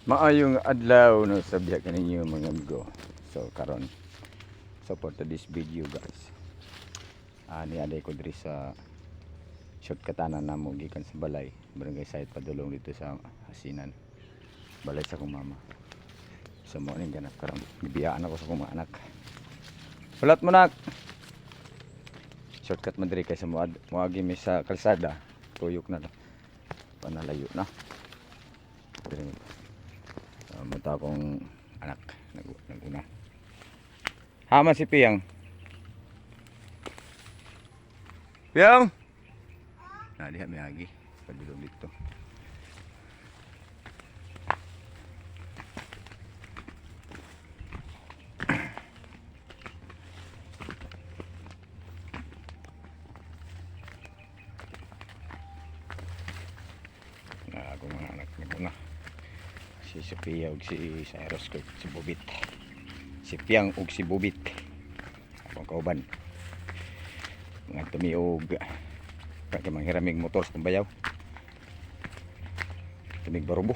Maayong adlaw no sabya kaninyo mga amigo. So karon for this video guys. Ni aday ko diri sa shortcutanan namo gikan sa balay, barangay site padulong dito sa Hasinan. Balay sa akong mama. So mo ning ganap karon gibiyaan ako sa akong mga anak. Ulat mo nak. Shortcut man diri kay sa moagi mi sa kalsada, tuyok na lang. Panalayo na. Diri mata akong anak naguna. Hama si Piyang. Piyang. Nah, diha may agi padulong dito. Akong mga anak naguna. Si Sophia ug si Cyrus ug si Bubit. Si Piang ug si Bubit. Akong kauban. Mga tumiog kaya manghiramig motor sa Tambayaw. Tumig barubo.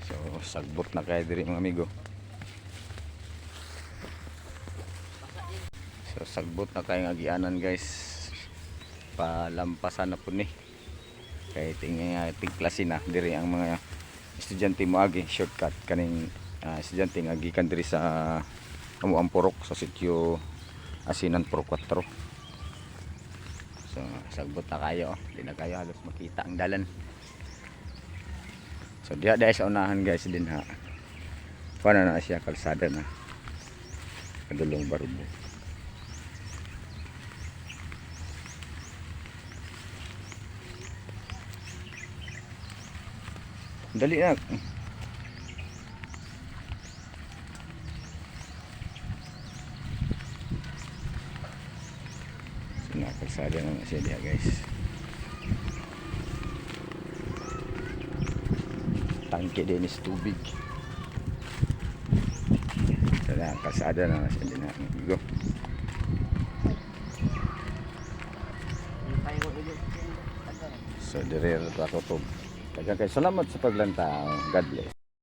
So sagbot na kaya diri mga amigo. So sagbot na kay agianan guys. Palampasan na po ni. Kay ting klase na diri ang mga estudyante mo agi shortcut kaning estudyante nga gikan diri sa Amuang Purok sa sitio Hasinan Pro 4. So sagbot na kayo, di na kayo halos makita ang dalan. So diha sa unahan guys din ha. Paano na siya kalsada na. Kadulong barubo. Dali na. So, nakakalsada naman siya diya guys. Tangke din is tubig. So, nakakalsada naman siya diya. Go. So, dire ako to. Salamat sa paglanta. God bless.